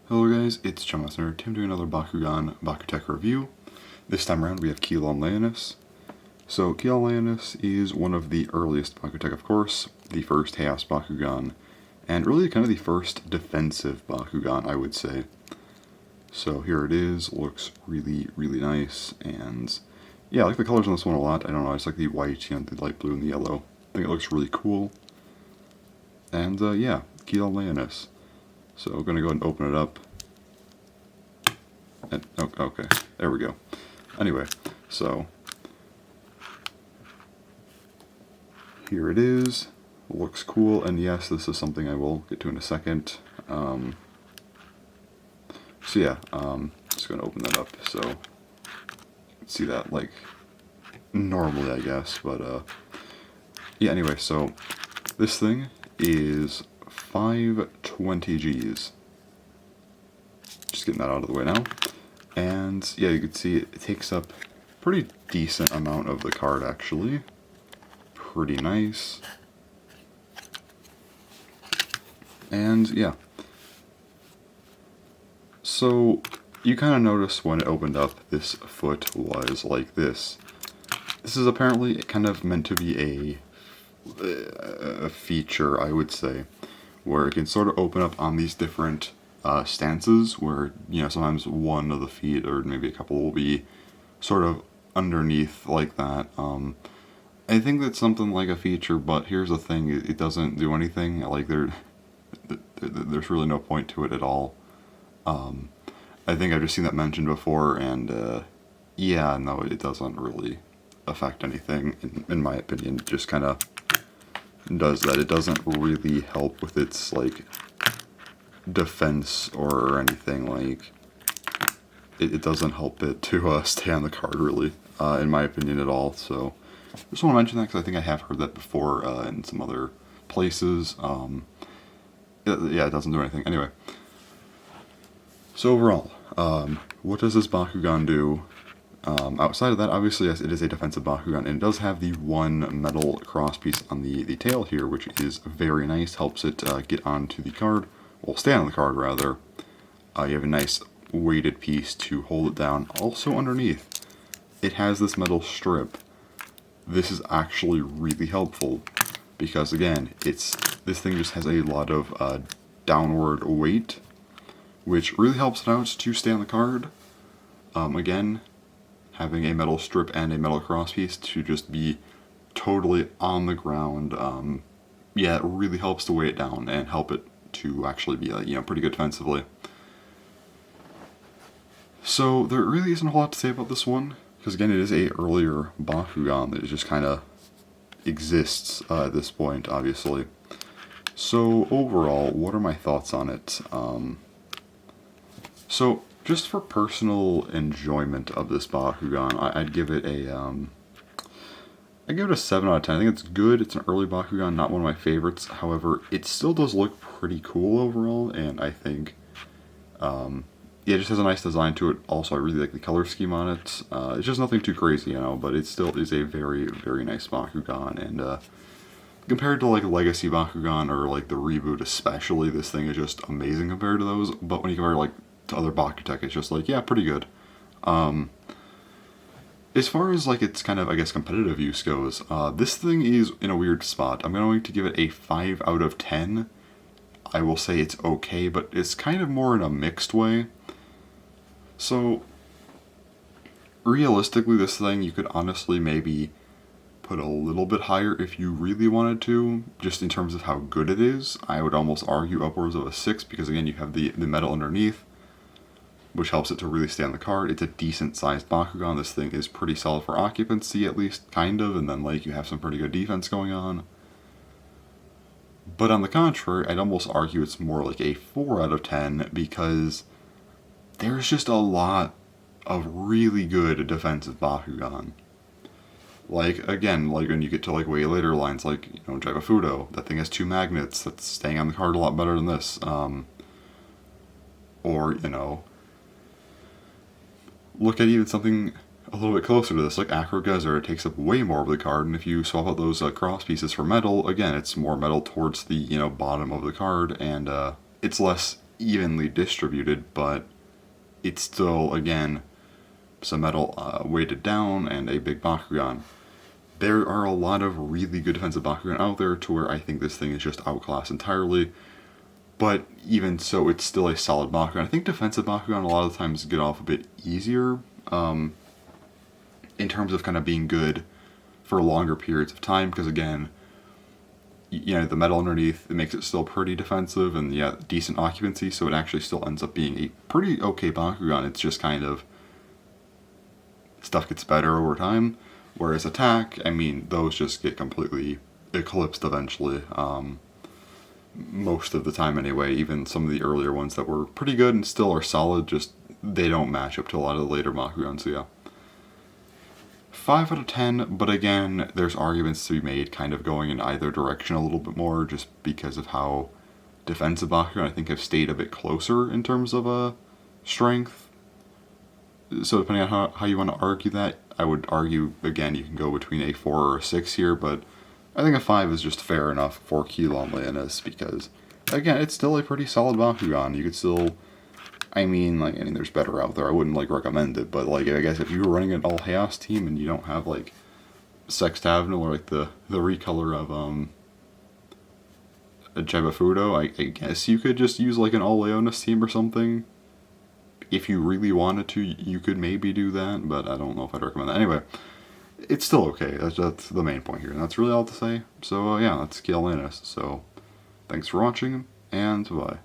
Hello guys, it's John Lesnar. Tim doing another Bakugan BakuTech review. This time around we have Kilan Leoness. So Kilan Leoness is one of the earliest BakuTech, of course, the first Chaos Bakugan, and really kind of the first defensive Bakugan, I would say. So here it is, looks really, really nice, and yeah, I like the colors on this one a lot. I don't know, I just like the white, the light blue and the yellow. I think it looks really cool. And yeah, Kilan Leoness. So I'm going to go ahead and open it up. And, okay, there we go. Anyway, so here it is. Looks cool, and yes, this is something I will get to in a second. So yeah, just going to open that up so you can see that like normally, I guess. But yeah, anyway, so this thing is 520 Gs. Just getting that out of the way now. And yeah, you can see it takes up a pretty decent amount of the card actually. Pretty nice. And yeah. So you kind of notice when it opened up, this foot was like this. This is apparently kind of meant to be a feature, I would say, where it can sort of open up on these different stances where, sometimes one of the feet or maybe a couple will be sort of underneath like that. I think that's something like a feature, but here's the thing, it doesn't do anything. Like there's really no point to it at all. I think I've just seen that mentioned before, and yeah, no, it doesn't really affect anything, in my opinion. It just kind of does that. It doesn't really help with its like defense or anything. Like it doesn't help it to stay on the card really, in my opinion, at all. So just want to mention that because I think I have heard that before in some other places. Yeah, it doesn't do anything. Anyway, so overall, what does this Bakugan do? Outside of that, obviously, yes, it is a defensive Bakugan, and it does have the one metal cross piece on the tail here, which is very nice. Helps it get onto the card, well, stay on the card rather. You have a nice weighted piece to hold it down. Also underneath, it has this metal strip. This is actually really helpful because, again, this thing just has a lot of downward weight, which really helps it out to stay on the card. Again, having a metal strip and a metal crosspiece to just be totally on the ground, yeah, it really helps to weigh it down and help it to actually be, pretty good defensively. So there really isn't a whole lot to say about this one, because again, it is a earlier Bakugan that just kind of exists at this point, obviously. So overall, what are my thoughts on it? So just for personal enjoyment of this Bakugan, I'd give it I'd give it a 7 out of 10. I think it's good. It's an early Bakugan, not one of my favorites. However, it still does look pretty cool overall, and I think, yeah, it just has a nice design to it. Also, I really like the color scheme on it. It's just nothing too crazy, but it still is a very, very nice Bakugan, and compared to like Legacy Bakugan or like the reboot especially, this thing is just amazing compared to those. But when you compare like to other BakuTech, it's just like, yeah, pretty good. As far as like its kind of, I guess, competitive use goes, this thing is in a weird spot. I'm going to give it a 5 out of 10. I will say it's okay, but it's kind of more in a mixed way. So realistically, this thing you could honestly maybe put a little bit higher if you really wanted to, just in terms of how good it is. I would almost argue upwards of a 6, because again, you have the metal underneath, which helps it to really stay on the card. It's a decent sized Bakugan. This thing is pretty solid for occupancy, at least, kind of, and then like you have some pretty good defense going on. But on the contrary, I'd almost argue it's more like a 4 out of 10, because there's just a lot of really good defensive Bakugan. Like, again, like when you get to like way later lines, like, Jaiba, that thing has 2 magnets, that's staying on the card a lot better than this. Or, look at even something a little bit closer to this, like Acro Geyser. It takes up way more of the card, and if you swap out those cross pieces for metal, again, it's more metal towards the, bottom of the card, and it's less evenly distributed, but it's still, again, some metal weighted down and a big Bakugan. There are a lot of really good defensive Bakugan out there to where I think this thing is just outclassed entirely. But even so, it's still a solid Bakugan. I think defensive Bakugan a lot of the times get off a bit easier in terms of kind of being good for longer periods of time, because again, you know, the metal underneath, it makes it still pretty defensive, and yeah, decent occupancy, so it actually still ends up being a pretty okay Bakugan. It's just kind of, stuff gets better over time, whereas attack, I mean, those just get completely eclipsed eventually, most of the time anyway. Even some of the earlier ones that were pretty good and still are solid, just, they don't match up to a lot of the later Bakugan, so yeah. 5 out of 10, but again, there's arguments to be made kind of going in either direction a little bit more, just because of how defensive Bakugan I think have stayed a bit closer in terms of strength. So depending on how you want to argue that, I would argue, again, you can go between a 4 or a 6 here, but I think a 5 is just fair enough for Kilan Leoness, because, again, it's still a pretty solid Bakugan. You could still, I mean, there's better out there. I wouldn't, recommend it, but, I guess if you were running an all-chaos team and you don't have, Sextavinal or, the recolor of, a Jebafudo, I guess you could just use, an all-Leoness team or something. If you really wanted to, you could maybe do that, but I don't know if I'd recommend that. Anyway, it's still okay. That's the main point here, and that's really all to say. So, yeah, that's Leoness. So, thanks for watching, and bye.